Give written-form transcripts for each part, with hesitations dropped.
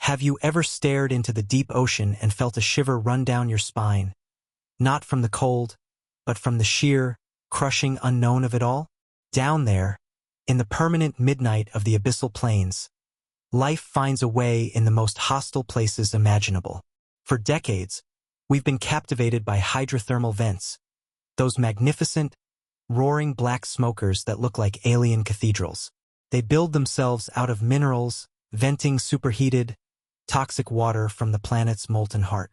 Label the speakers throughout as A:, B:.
A: Have you ever stared into the deep ocean and felt a shiver run down your spine? Not from the cold, but from the sheer, crushing unknown of it all? Down there, in the permanent midnight of the abyssal plains, life finds a way in the most hostile places imaginable. For decades, we've been captivated by hydrothermal vents, those magnificent, roaring black smokers that look like alien cathedrals. They build themselves out of minerals, venting superheated, toxic water from the planet's molten heart.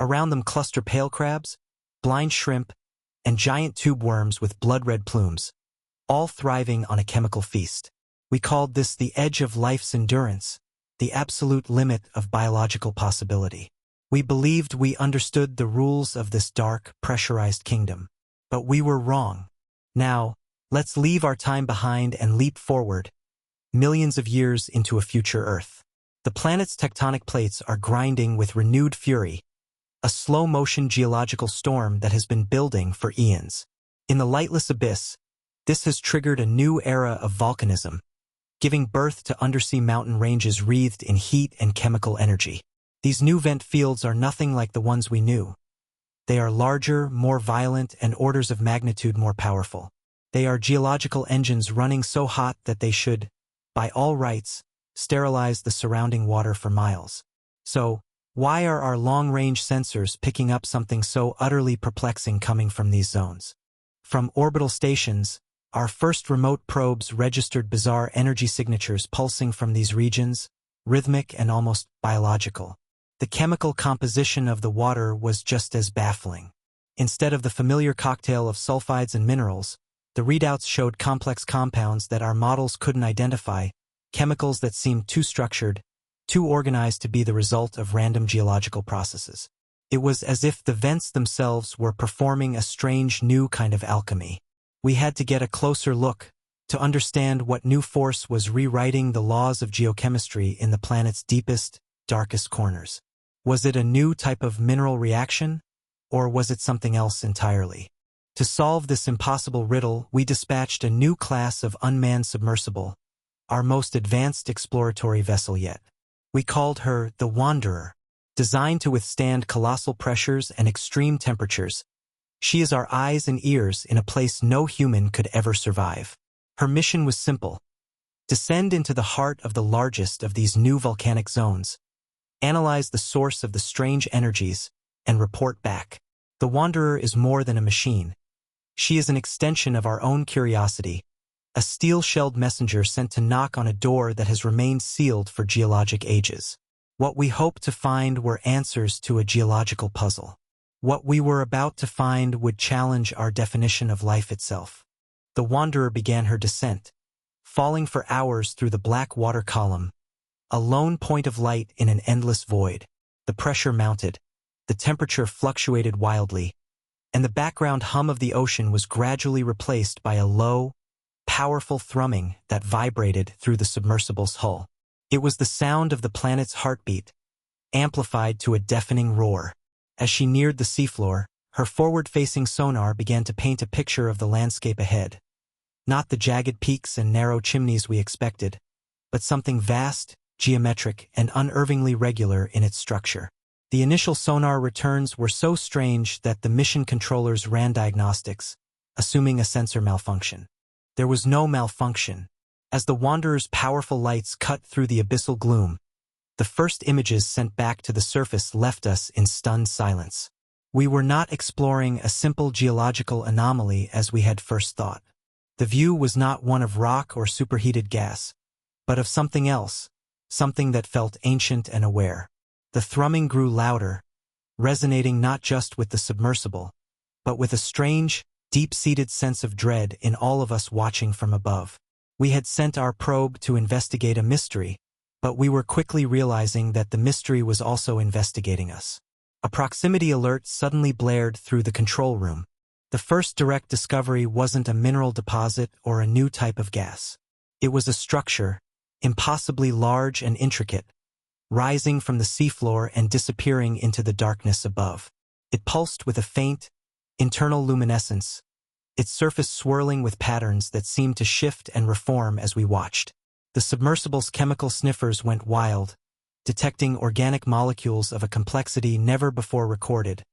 A: Around them cluster pale crabs, blind shrimp, and giant tube worms with blood-red plumes, all thriving on a chemical feast. We called this the edge of life's endurance, the absolute limit of biological possibility. We believed we understood the rules of this dark, pressurized kingdom. But we were wrong. Now, let's leave our time behind and leap forward, millions of years into a future Earth. The planet's tectonic plates are grinding with renewed fury, a slow-motion geological storm that has been building for eons. In the lightless abyss, this has triggered a new era of volcanism, giving birth to undersea mountain ranges wreathed in heat and chemical energy. These new vent fields are nothing like the ones we knew. They are larger, more violent, and orders of magnitude more powerful. They are geological engines running so hot that they should, by all rights, sterilize the surrounding water for miles. So, why are our long-range sensors picking up something so utterly perplexing coming from these zones? From orbital stations, our first remote probes registered bizarre energy signatures pulsing from these regions, rhythmic and almost biological. The chemical composition of the water was just as baffling. Instead of the familiar cocktail of sulfides and minerals, the readouts showed complex compounds that our models couldn't identify, chemicals that seemed too structured, too organized to be the result of random geological processes. It was as if the vents themselves were performing a strange new kind of alchemy. We had to get a closer look to understand what new force was rewriting the laws of geochemistry in the planet's deepest, darkest corners. Was it a new type of mineral reaction, or was it something else entirely? To solve this impossible riddle, we dispatched a new class of unmanned submersible, our most advanced exploratory vessel yet. We called her the Wanderer. Designed to withstand colossal pressures and extreme temperatures, she is our eyes and ears in a place no human could ever survive. Her mission was simple: descend into the heart of the largest of these new volcanic zones, analyze the source of the strange energies, and report back. The Wanderer is more than a machine. She is an extension of our own curiosity, a steel-shelled messenger sent to knock on a door that has remained sealed for geologic ages. What we hoped to find were answers to a geological puzzle. What we were about to find would challenge our definition of life itself. The Wanderer began her descent, falling for hours through the black water column, a lone point of light in an endless void. The pressure mounted, the temperature fluctuated wildly, and the background hum of the ocean was gradually replaced by a low, powerful thrumming that vibrated through the submersible's hull. It was the sound of the planet's heartbeat, amplified to a deafening roar. As she neared the seafloor, her forward-facing sonar began to paint a picture of the landscape ahead. Not the jagged peaks and narrow chimneys we expected, but something vast, geometric, and unervingly regular in its structure. The initial sonar returns were so strange that the mission controllers ran diagnostics, assuming a sensor malfunction. There was no malfunction. As the Wanderer's powerful lights cut through the abyssal gloom, the first images sent back to the surface left us in stunned silence. We were not exploring a simple geological anomaly as we had first thought. The view was not one of rock or superheated gas, but of something else, something that felt ancient and aware. The thrumming grew louder, resonating not just with the submersible, but with a strange, deep-seated sense of dread in all of us watching from above. We had sent our probe to investigate a mystery, but we were quickly realizing that the mystery was also investigating us. A proximity alert suddenly blared through the control room. The first direct discovery wasn't a mineral deposit or a new type of gas. It was a structure, impossibly large and intricate, rising from the seafloor and disappearing into the darkness above. It pulsed with a faint, internal luminescence, its surface swirling with patterns that seemed to shift and reform as we watched. The submersible's chemical sniffers went wild, detecting organic molecules of a complexity never before recorded,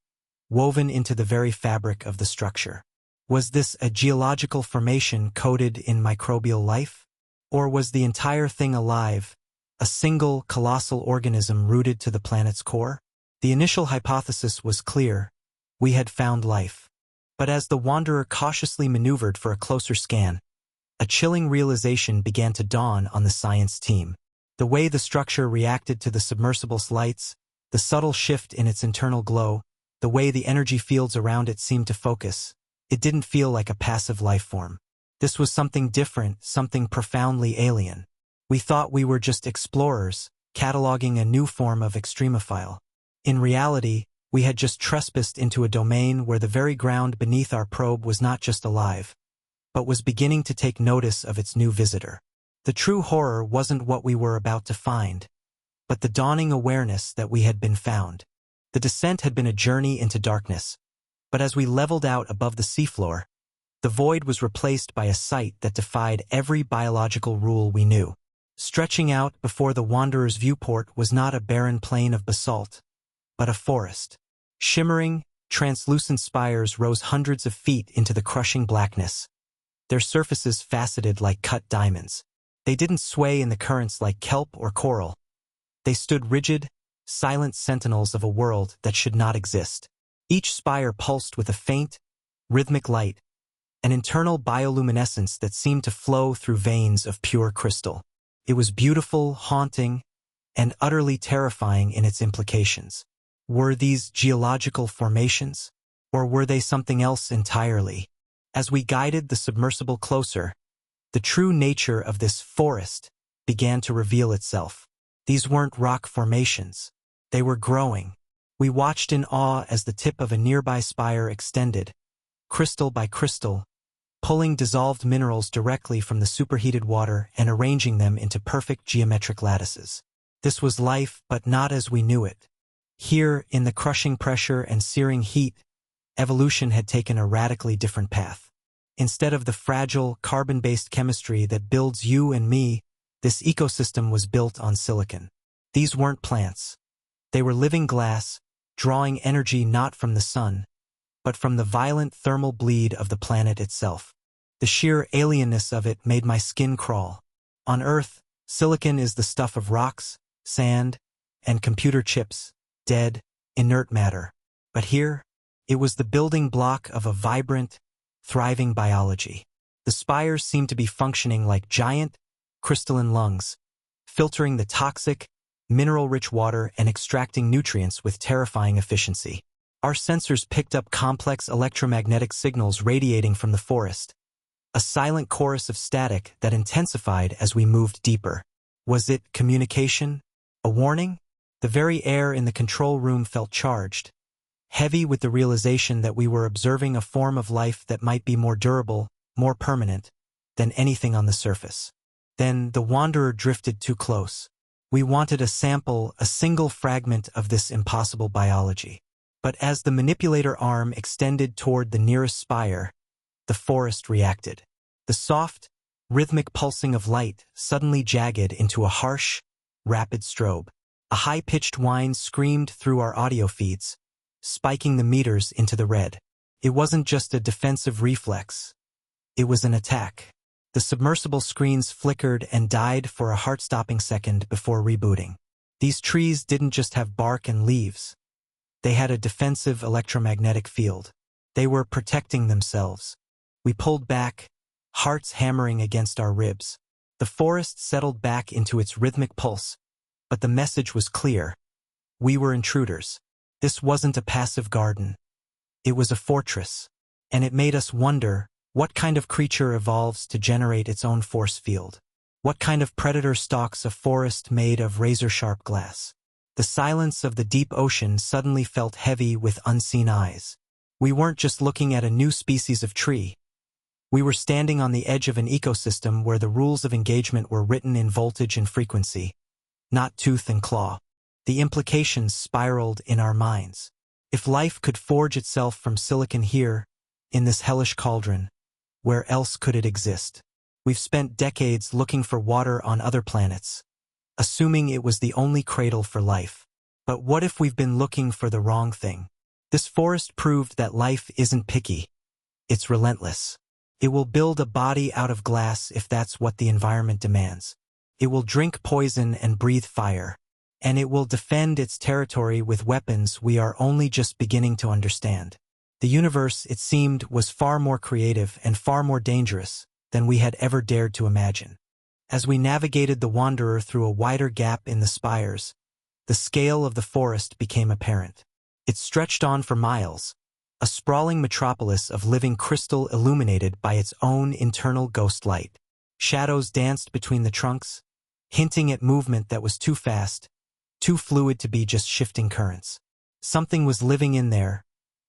A: woven into the very fabric of the structure. Was this a geological formation coded in microbial life? Or was the entire thing alive, a single colossal organism rooted to the planet's core? The initial hypothesis was clear: we had found life. But as the Wanderer cautiously maneuvered for a closer scan, a chilling realization began to dawn on the science team. The way the structure reacted to the submersible's lights, the subtle shift in its internal glow, the way the energy fields around it seemed to focus, it didn't feel like a passive life form. This was something different, something profoundly alien. We thought we were just explorers, cataloging a new form of extremophile. In reality, we had just trespassed into a domain where the very ground beneath our probe was not just alive, but was beginning to take notice of its new visitor. The true horror wasn't what we were about to find, but the dawning awareness that we had been found. The descent had been a journey into darkness, but as we leveled out above the seafloor, the void was replaced by a sight that defied every biological rule we knew. Stretching out before the Wanderer's viewport was not a barren plain of basalt, but a forest. Shimmering, translucent spires rose hundreds of feet into the crushing blackness, their surfaces faceted like cut diamonds. They didn't sway in the currents like kelp or coral. They stood rigid, silent sentinels of a world that should not exist. Each spire pulsed with a faint, rhythmic light, an internal bioluminescence that seemed to flow through veins of pure crystal. It was beautiful, haunting, and utterly terrifying in its implications. Were these geological formations, or were they something else entirely? As we guided the submersible closer, the true nature of this forest began to reveal itself. These weren't rock formations. They were growing. We watched in awe as the tip of a nearby spire extended, crystal by crystal, pulling dissolved minerals directly from the superheated water and arranging them into perfect geometric lattices. This was life, but not as we knew it. Here, in the crushing pressure and searing heat, evolution had taken a radically different path. Instead of the fragile, carbon-based chemistry that builds you and me, this ecosystem was built on silicon. These weren't plants. They were living glass, drawing energy not from the sun, but from the violent thermal bleed of the planet itself. The sheer alienness of it made my skin crawl. On Earth, silicon is the stuff of rocks, sand, and computer chips, dead, inert matter. But here, it was the building block of a vibrant, thriving biology. The spires seemed to be functioning like giant, crystalline lungs, filtering the toxic, mineral-rich water and extracting nutrients with terrifying efficiency. Our sensors picked up complex electromagnetic signals radiating from the forest, a silent chorus of static that intensified as we moved deeper. Was it communication? A warning? The very air in the control room felt charged, heavy with the realization that we were observing a form of life that might be more durable, more permanent, than anything on the surface. Then the Wanderer drifted too close. We wanted a sample, a single fragment of this impossible biology. But as the manipulator arm extended toward the nearest spire, the forest reacted. The soft, rhythmic pulsing of light suddenly jagged into a harsh, rapid strobe. A high-pitched whine screamed through our audio feeds, spiking the meters into the red. It wasn't just a defensive reflex. It was an attack. The submersible screens flickered and died for a heart-stopping second before rebooting. These trees didn't just have bark and leaves. They had a defensive electromagnetic field. They were protecting themselves. We pulled back, hearts hammering against our ribs. The forest settled back into its rhythmic pulse, but the message was clear. We were intruders. This wasn't a passive garden. It was a fortress. And it made us wonder, what kind of creature evolves to generate its own force field? What kind of predator stalks a forest made of razor-sharp glass? The silence of the deep ocean suddenly felt heavy with unseen eyes. We weren't just looking at a new species of tree. We were standing on the edge of an ecosystem where the rules of engagement were written in voltage and frequency, not tooth and claw. The implications spiraled in our minds. If life could forge itself from silicon here, in this hellish cauldron, where else could it exist? We've spent decades looking for water on other planets, assuming it was the only cradle for life. But what if we've been looking for the wrong thing? This forest proved that life isn't picky. It's relentless. It will build a body out of glass if that's what the environment demands. It will drink poison and breathe fire. And it will defend its territory with weapons we are only just beginning to understand. The universe, it seemed, was far more creative and far more dangerous than we had ever dared to imagine. As we navigated the Wanderer through a wider gap in the spires, the scale of the forest became apparent. It stretched on for miles, a sprawling metropolis of living crystal illuminated by its own internal ghost light. Shadows danced between the trunks, hinting at movement that was too fast, too fluid to be just shifting currents. Something was living in there,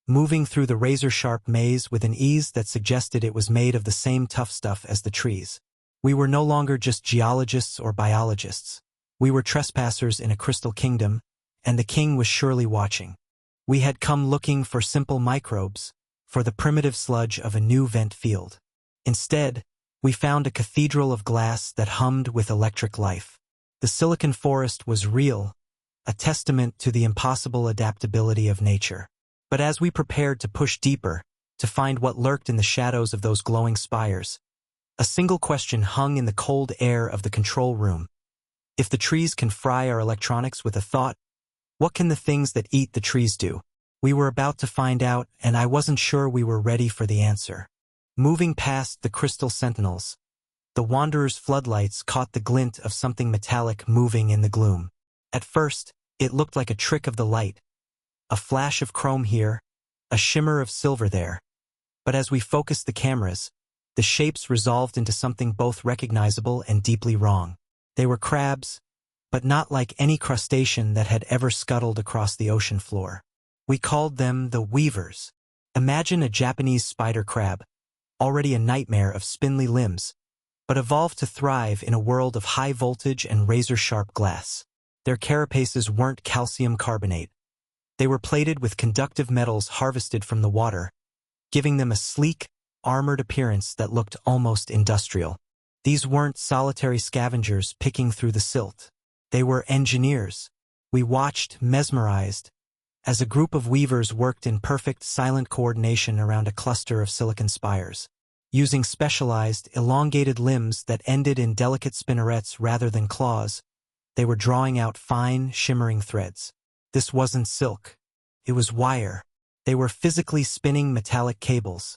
A: moving through the razor-sharp maze with an ease that suggested it was made of the same tough stuff as the trees. We were no longer just geologists or biologists. We were trespassers in a crystal kingdom, and the king was surely watching. We had come looking for simple microbes, for the primitive sludge of a new vent field. Instead, we found a cathedral of glass that hummed with electric life. The silicon forest was real, a testament to the impossible adaptability of nature. But as we prepared to push deeper, to find what lurked in the shadows of those glowing spires, a single question hung in the cold air of the control room. If the trees can fry our electronics with a thought, what can the things that eat the trees do? We were about to find out, and I wasn't sure we were ready for the answer. Moving past the crystal sentinels, the Wanderer's floodlights caught the glint of something metallic moving in the gloom. At first, it looked like a trick of the light. A flash of chrome here, a shimmer of silver there. But as we focused the cameras, the shapes resolved into something both recognizable and deeply wrong. They were crabs, but not like any crustacean that had ever scuttled across the ocean floor. We called them the weavers. Imagine a Japanese spider crab, already a nightmare of spindly limbs, but evolved to thrive in a world of high voltage and razor-sharp glass. Their carapaces weren't calcium carbonate. They were plated with conductive metals harvested from the water, giving them a sleek, armored appearance that looked almost industrial. These weren't solitary scavengers picking through the silt. They were engineers. We watched, mesmerized, as a group of weavers worked in perfect, silent coordination around a cluster of silicon spires. Using specialized, elongated limbs that ended in delicate spinnerets rather than claws, they were drawing out fine, shimmering threads. This wasn't silk. It was wire. They were physically spinning metallic cables,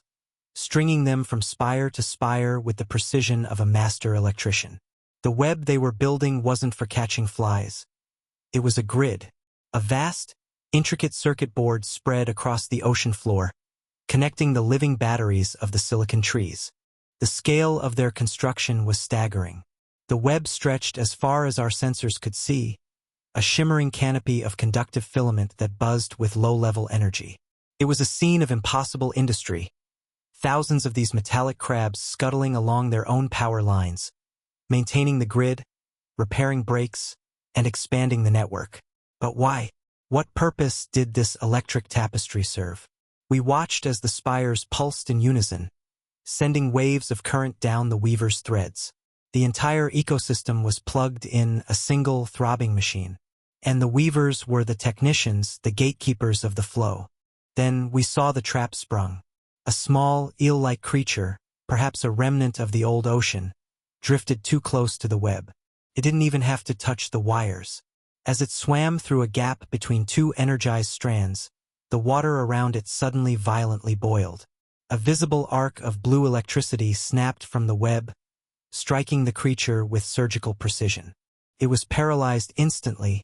A: stringing them from spire to spire with the precision of a master electrician. The web they were building wasn't for catching flies. It was a grid, a vast, intricate circuit board spread across the ocean floor, connecting the living batteries of the silicon trees. The scale of their construction was staggering. The web stretched as far as our sensors could see, a shimmering canopy of conductive filament that buzzed with low-level energy. It was a scene of impossible industry, thousands of these metallic crabs scuttling along their own power lines, maintaining the grid, repairing breaks, and expanding the network. But why? What purpose did this electric tapestry serve? We watched as the spires pulsed in unison, sending waves of current down the weaver's threads. The entire ecosystem was plugged in a single throbbing machine, and the weavers were the technicians, the gatekeepers of the flow. Then we saw the trap sprung. A small, eel-like creature, perhaps a remnant of the old ocean, drifted too close to the web. It didn't even have to touch the wires. As it swam through a gap between two energized strands, the water around it suddenly violently boiled. A visible arc of blue electricity snapped from the web, striking the creature with surgical precision. It was paralyzed instantly,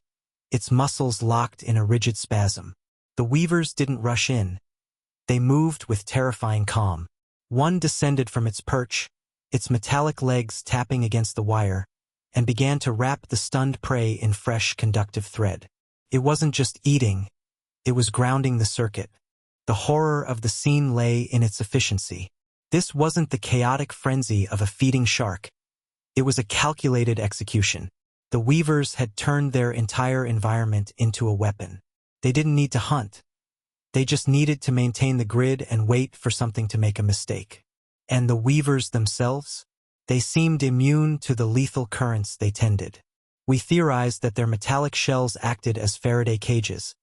A: its muscles locked in a rigid spasm. The weavers didn't rush in. They moved with terrifying calm. One descended from its perch, its metallic legs tapping against the wire, and began to wrap the stunned prey in fresh conductive thread. It wasn't just eating, it was grounding the circuit. The horror of the scene lay in its efficiency. This wasn't the chaotic frenzy of a feeding shark. It was a calculated execution. The weavers had turned their entire environment into a weapon. They didn't need to hunt. They just needed to maintain the grid and wait for something to make a mistake. And the weavers themselves? They seemed immune to the lethal currents they tended. We theorized that their metallic shells acted as Faraday cages,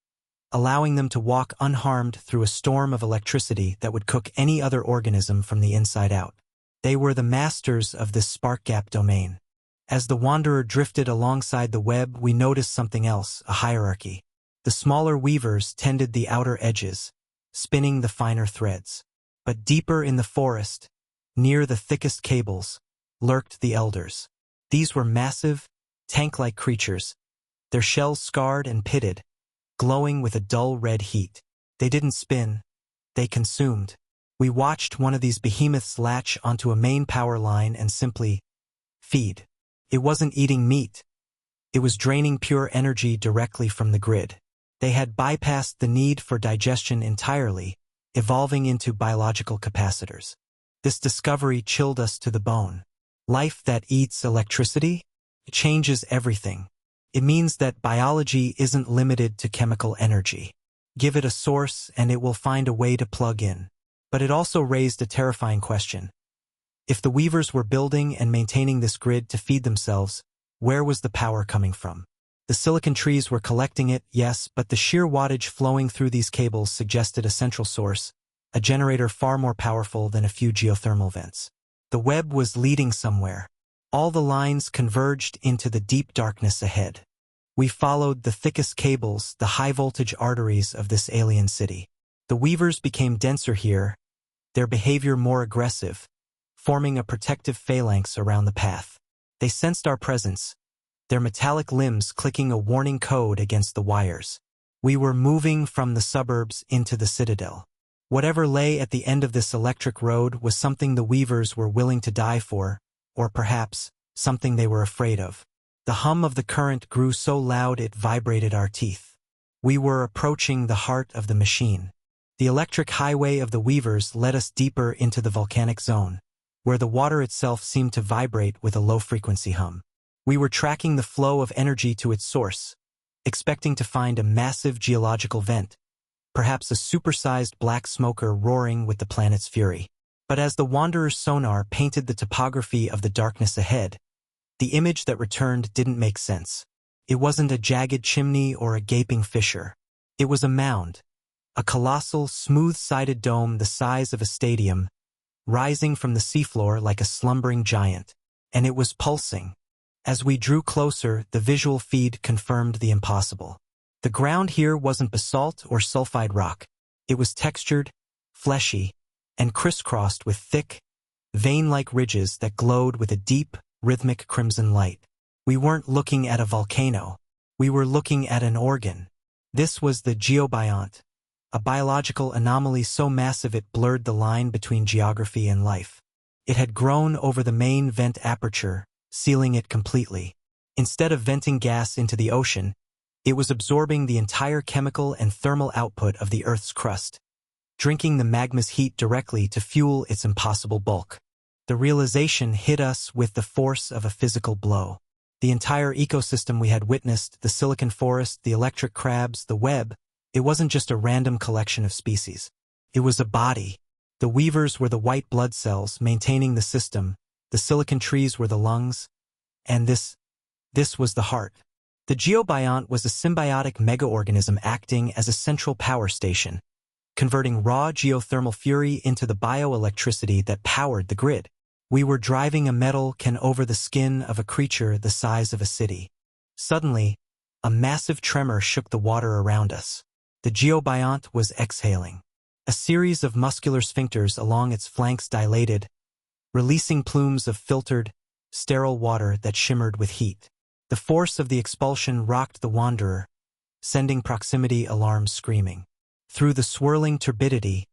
A: allowing them to walk unharmed through a storm of electricity that would cook any other organism from the inside out. They were the masters of this spark gap domain. As the wanderer drifted alongside the web, we noticed something else, a hierarchy. The smaller weavers tended the outer edges, spinning the finer threads. But deeper in the forest, near the thickest cables, lurked the elders. These were massive, tank-like creatures, their shells scarred and pitted, glowing with a dull red heat. They didn't spin, they consumed. We watched one of these behemoths latch onto a main power line and simply feed. It wasn't eating meat. It was draining pure energy directly from the grid. They had bypassed the need for digestion entirely, evolving into biological capacitors. This discovery chilled us to the bone. Life that eats electricity? It changes everything. It means that biology isn't limited to chemical energy. Give it a source and it will find a way to plug in. But it also raised a terrifying question. If the weavers were building and maintaining this grid to feed themselves, where was the power coming from? The silicon trees were collecting it, yes, but the sheer wattage flowing through these cables suggested a central source, a generator far more powerful than a few geothermal vents. The web was leading somewhere. All the lines converged into the deep darkness ahead. We followed the thickest cables, the high-voltage arteries of this alien city. The weavers became denser here, their behavior more aggressive, forming a protective phalanx around the path. They sensed our presence, their metallic limbs clicking a warning code against the wires. We were moving from the suburbs into the citadel. Whatever lay at the end of this electric road was something the weavers were willing to die for, or perhaps something they were afraid of. The hum of the current grew so loud it vibrated our teeth. We were approaching the heart of the machine. The electric highway of the weavers led us deeper into the volcanic zone, where the water itself seemed to vibrate with a low-frequency hum. We were tracking the flow of energy to its source, expecting to find a massive geological vent, perhaps a supersized black smoker roaring with the planet's fury. But as the wanderer's sonar painted the topography of the darkness ahead, the image that returned didn't make sense. It wasn't a jagged chimney or a gaping fissure. It was a mound, a colossal, smooth-sided dome the size of a stadium, rising from the seafloor like a slumbering giant. And it was pulsing. As we drew closer, the visual feed confirmed the impossible. The ground here wasn't basalt or sulfide rock. It was textured, fleshy, and crisscrossed with thick, vein-like ridges that glowed with a deep, rhythmic crimson light. We weren't looking at a volcano. We were looking at an organ. This was the geobiont, a biological anomaly so massive it blurred the line between geography and life. It had grown over the main vent aperture, sealing it completely. Instead of venting gas into the ocean, it was absorbing the entire chemical and thermal output of the Earth's crust, drinking the magma's heat directly to fuel its impossible bulk. The realization hit us with the force of a physical blow. The entire ecosystem we had witnessed, the silicon forest, the electric crabs, the web, it wasn't just a random collection of species. It was a body. The weavers were the white blood cells maintaining the system, the silicon trees were the lungs, and this was the heart. The geobiont was a symbiotic megaorganism acting as a central power station, converting raw geothermal fury into the bioelectricity that powered the grid. We were driving a metal can over the skin of a creature the size of a city. Suddenly, a massive tremor shook the water around us. The geobiont was exhaling. A series of muscular sphincters along its flanks dilated, releasing plumes of filtered, sterile water that shimmered with heat. The force of the expulsion rocked the wanderer, sending proximity alarms screaming. Through the swirling turbidity,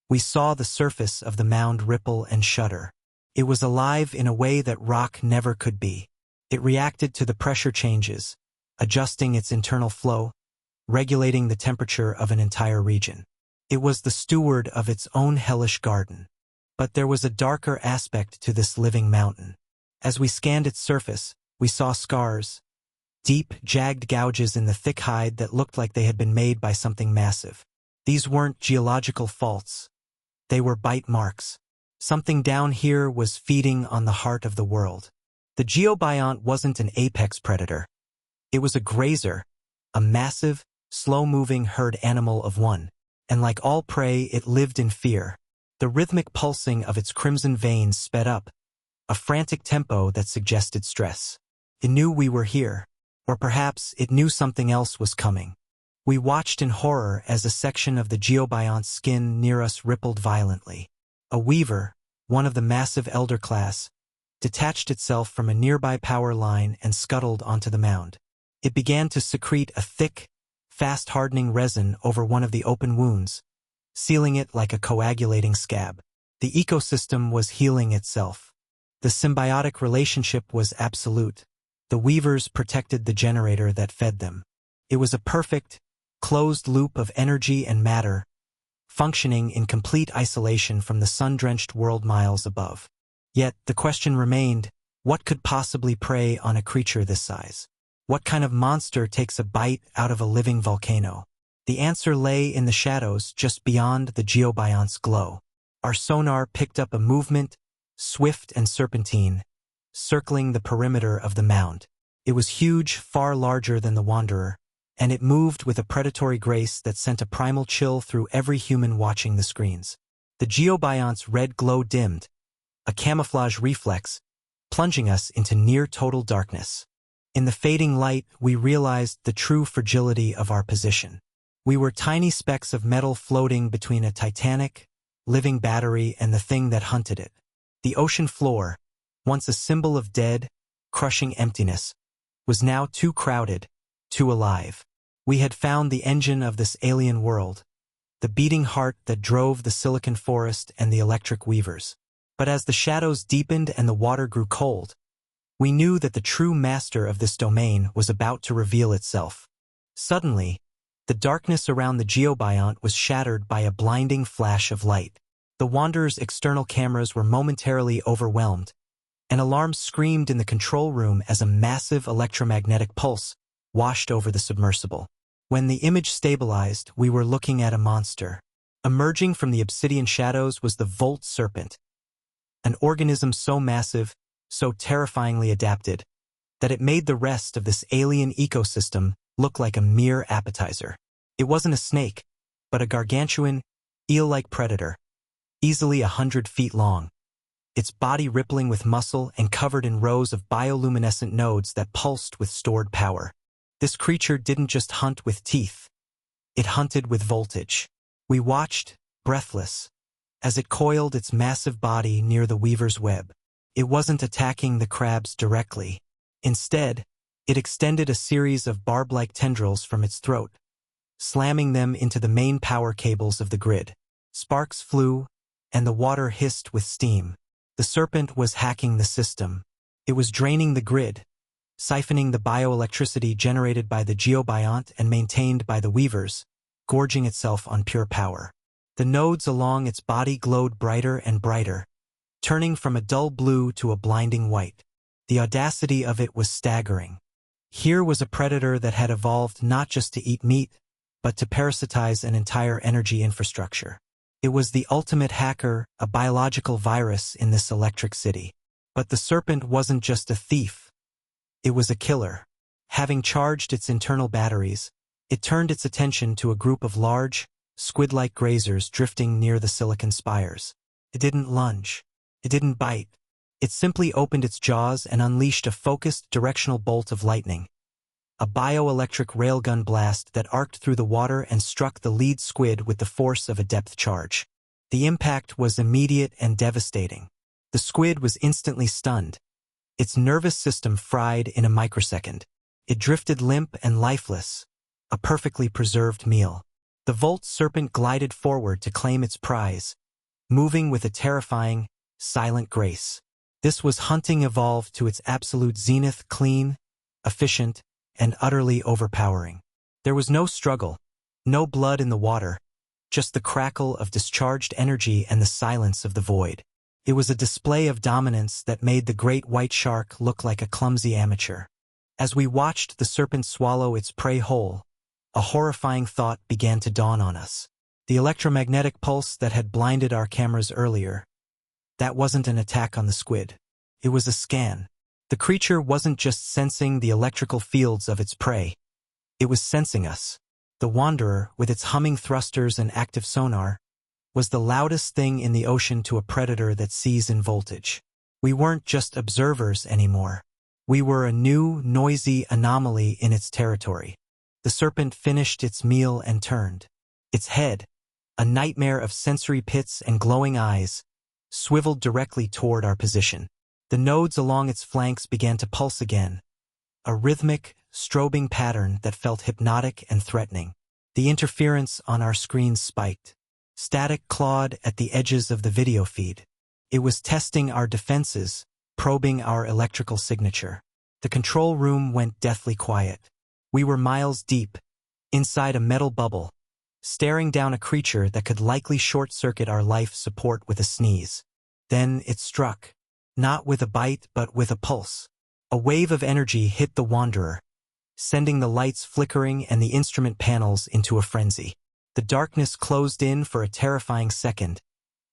A: we saw the surface of the mound ripple and shudder. It was alive in a way that rock never could be. It reacted to the pressure changes, adjusting its internal flow, regulating the temperature of an entire region. It was the steward of its own hellish garden. But there was a darker aspect to this living mountain. As we scanned its surface, we saw scars, deep, jagged gouges in the thick hide that looked like they had been made by something massive. These weren't geological faults. They were bite marks. Something down here was feeding on the heart of the world. The geobiont wasn't an apex predator. It was a grazer, a massive, slow-moving herd animal of one, and like all prey, it lived in fear. The rhythmic pulsing of its crimson veins sped up, a frantic tempo that suggested stress. It knew we were here, or perhaps it knew something else was coming. We watched in horror as a section of the geobiont's skin near us rippled violently. A weaver, one of the massive elder class, detached itself from a nearby power line and scuttled onto the mound. It began to secrete a thick, fast-hardening resin over one of the open wounds, sealing it like a coagulating scab. The ecosystem was healing itself. The symbiotic relationship was absolute. The weavers protected the generator that fed them. It was a perfect, closed loop of energy and matter, functioning in complete isolation from the sun-drenched world miles above. Yet, the question remained, what could possibly prey on a creature this size? What kind of monster takes a bite out of a living volcano? The answer lay in the shadows just beyond the geobiont's glow. Our sonar picked up a movement, swift and serpentine, circling the perimeter of the mound. It was huge, far larger than the Wanderer, and it moved with a predatory grace that sent a primal chill through every human watching the screens. The geobiont's red glow dimmed, a camouflage reflex, plunging us into near-total darkness. In the fading light, we realized the true fragility of our position. We were tiny specks of metal floating between a titanic, living battery and the thing that hunted it. The ocean floor, once a symbol of dead, crushing emptiness, was now too crowded, too alive. We had found the engine of this alien world, the beating heart that drove the silicon forest and the electric weavers. But as the shadows deepened and the water grew cold, we knew that the true master of this domain was about to reveal itself. Suddenly, the darkness around the geobiont was shattered by a blinding flash of light. The Wanderer's external cameras were momentarily overwhelmed. An alarm screamed in the control room as a massive electromagnetic pulse washed over the submersible. When the image stabilized, we were looking at a monster. Emerging from the obsidian shadows was the Volt Serpent, an organism so massive, so terrifyingly adapted, that it made the rest of this alien ecosystem look like a mere appetizer. It wasn't a snake, but a gargantuan, eel-like predator, easily 100 feet long, its body rippling with muscle and covered in rows of bioluminescent nodes that pulsed with stored power. This creature didn't just hunt with teeth. It hunted with voltage. We watched, breathless, as it coiled its massive body near the weaver's web. It wasn't attacking the crabs directly. Instead, it extended a series of barb-like tendrils from its throat, slamming them into the main power cables of the grid. Sparks flew, and the water hissed with steam. The serpent was hacking the system. It was draining the grid, siphoning the bioelectricity generated by the geobiont and maintained by the weavers, gorging itself on pure power. The nodes along its body glowed brighter and brighter, turning from a dull blue to a blinding white. The audacity of it was staggering. Here was a predator that had evolved not just to eat meat, but to parasitize an entire energy infrastructure. It was the ultimate hacker, a biological virus in this electric city. But the serpent wasn't just a thief. It was a killer. Having charged its internal batteries, it turned its attention to a group of large, squid-like grazers drifting near the silicon spires. It didn't lunge. It didn't bite. It simply opened its jaws and unleashed a focused, directional bolt of lightning. A bioelectric railgun blast that arced through the water and struck the lead squid with the force of a depth charge. The impact was immediate and devastating. The squid was instantly stunned, its nervous system fried in a microsecond. It drifted limp and lifeless, a perfectly preserved meal. The Volt Serpent glided forward to claim its prize, moving with a terrifying, silent grace. This was hunting evolved to its absolute zenith, clean, efficient, and utterly overpowering. There was no struggle, no blood in the water, just the crackle of discharged energy and the silence of the void. It was a display of dominance that made the great white shark look like a clumsy amateur. As we watched the serpent swallow its prey whole, a horrifying thought began to dawn on us. The electromagnetic pulse that had blinded our cameras earlier, that wasn't an attack on the squid. It was a scan, The creature wasn't just sensing the electrical fields of its prey. It was sensing us. The Wanderer, with its humming thrusters and active sonar, was the loudest thing in the ocean to a predator that sees in voltage. We weren't just observers anymore. We were a new, noisy anomaly in its territory. The serpent finished its meal and turned. Its head, a nightmare of sensory pits and glowing eyes, swiveled directly toward our position. The nodes along its flanks began to pulse again, a rhythmic, strobing pattern that felt hypnotic and threatening. The interference on our screens spiked. Static clawed at the edges of the video feed. It was testing our defenses, probing our electrical signature. The control room went deathly quiet. We were miles deep, inside a metal bubble, staring down a creature that could likely short-circuit our life support with a sneeze. Then it struck. Not with a bite, but with a pulse. A wave of energy hit the Wanderer, sending the lights flickering and the instrument panels into a frenzy. The darkness closed in for a terrifying second,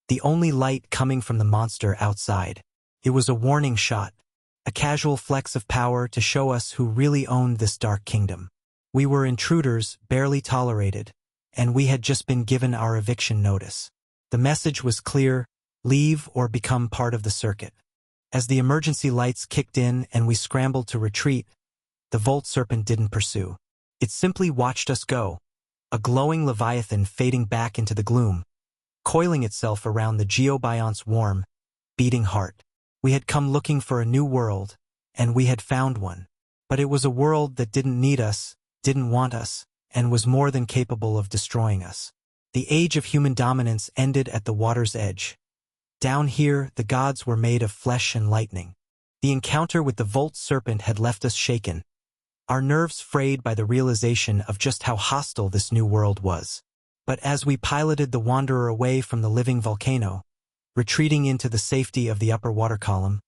A: the only light coming from the monster outside. It was a warning shot, a casual flex of power to show us who really owned this dark kingdom. We were intruders, barely tolerated, and we had just been given our eviction notice. The message was clear: leave or become part of the circuit. As the emergency lights kicked in and we scrambled to retreat, the Volt Serpent didn't pursue. It simply watched us go, a glowing leviathan fading back into the gloom, coiling itself around the Geobion's warm, beating heart. We had come looking for a new world, and we had found one. But it was a world that didn't need us, didn't want us, and was more than capable of destroying us. The age of human dominance ended at the water's edge. Down here, the gods were made of flesh and lightning. The encounter with the Volt Serpent had left us shaken, our nerves frayed by the realization of just how hostile this new world was. But as we piloted the Wanderer away from the living volcano, retreating into the safety of the upper water column,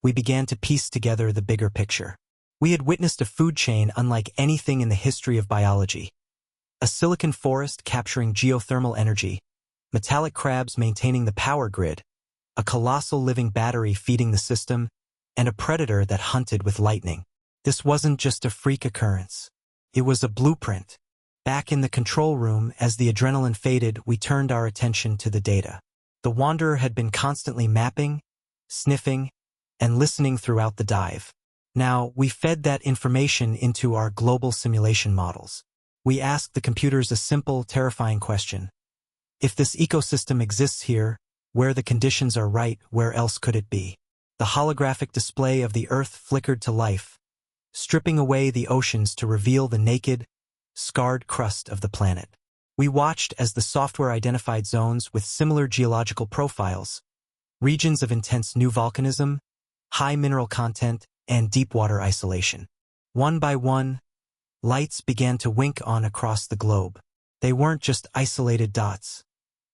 A: we began to piece together the bigger picture. We had witnessed a food chain unlike anything in the history of biology. A silicon forest capturing geothermal energy, metallic crabs maintaining the power grid, a colossal living battery feeding the system, and a predator that hunted with lightning. This wasn't just a freak occurrence. It was a blueprint. Back in the control room, as the adrenaline faded, we turned our attention to the data. The Wanderer had been constantly mapping, sniffing, and listening throughout the dive. Now, we fed that information into our global simulation models. We asked the computers a simple, terrifying question. If this ecosystem exists here, where the conditions are right, where else could it be? The holographic display of the Earth flickered to life, stripping away the oceans to reveal the naked, scarred crust of the planet. We watched as the software identified zones with similar geological profiles, regions of intense new volcanism, high mineral content, and deep water isolation. One by one, lights began to wink on across the globe. They weren't just isolated dots.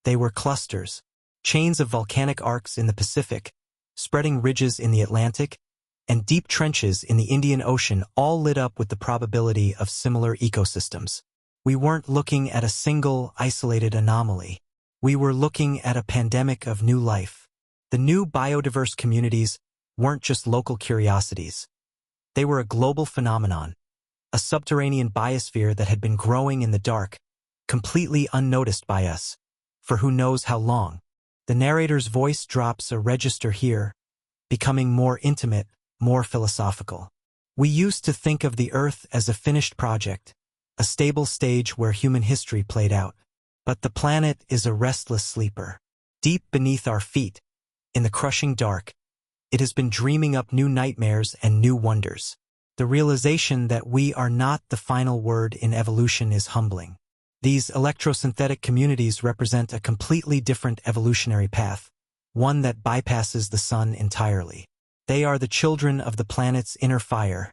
A: They were clusters, chains of volcanic arcs in the Pacific, spreading ridges in the Atlantic, and deep trenches in the Indian Ocean, all lit up with the probability of similar ecosystems. We weren't looking at a single, isolated anomaly. We were looking at a pandemic of new life. The new biodiverse communities weren't just local curiosities. They were a global phenomenon, a subterranean biosphere that had been growing in the dark, completely unnoticed by us, for who knows how long. The narrator's voice drops a register here, becoming more intimate, more philosophical. We used to think of the Earth as a finished project, a stable stage where human history played out. But the planet is a restless sleeper. Deep beneath our feet, in the crushing dark, it has been dreaming up new nightmares and new wonders. The realization that we are not the final word in evolution is humbling. These electrosynthetic communities represent a completely different evolutionary path, one that bypasses the sun entirely. They are the children of the planet's inner fire,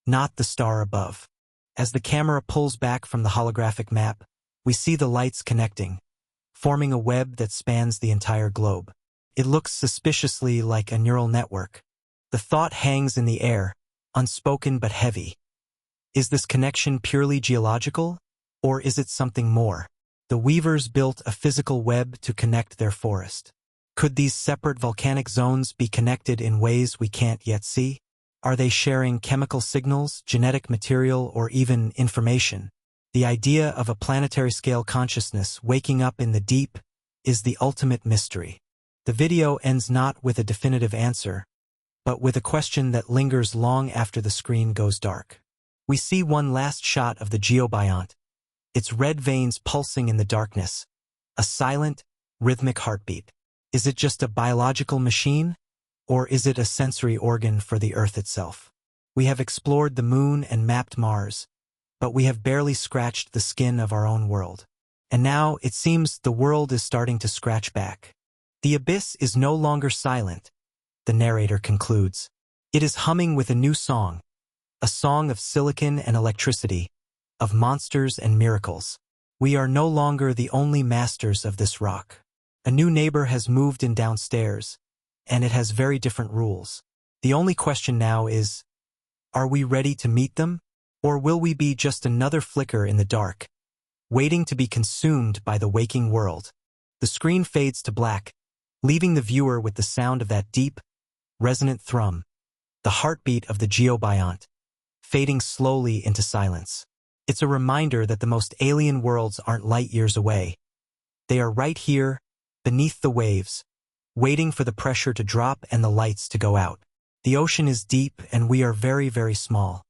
A: not the star above. As the camera pulls back from the holographic map, we see the lights connecting, forming a web that spans the entire globe. It looks suspiciously like a neural network. The thought hangs in the air, unspoken but heavy. Is this connection purely geological, or is it something more? The weavers built a physical web to connect their forest. Could these separate volcanic zones be connected in ways we can't yet see? Are they sharing chemical signals, genetic material, or even information? The idea of a planetary-scale consciousness waking up in the deep is the ultimate mystery. The video ends not with a definitive answer, but with a question that lingers long after the screen goes dark. We see one last shot of the geobiont, its red veins pulsing in the darkness, a silent, rhythmic heartbeat. Is it just a biological machine, or is it a sensory organ for the Earth itself? We have explored the Moon and mapped Mars, but we have barely scratched the skin of our own world. And now, it seems the world is starting to scratch back. The abyss is no longer silent, the narrator concludes. It is humming with a new song, a song of silicon and electricity, of monsters and miracles. We are no longer the only masters of this rock. A new neighbor has moved in downstairs, and it has very different rules. The only question now is, are we ready to meet them? Or will we be just another flicker in the dark, waiting to be consumed by the waking world? The screen fades to black, leaving the viewer with the sound of that deep, resonant thrum, the heartbeat of the geobiont, fading slowly into silence. It's a reminder that the most alien worlds aren't light years away. They are right here, beneath the waves, waiting for the pressure to drop and the lights to go out. The ocean is deep and we are very, very small.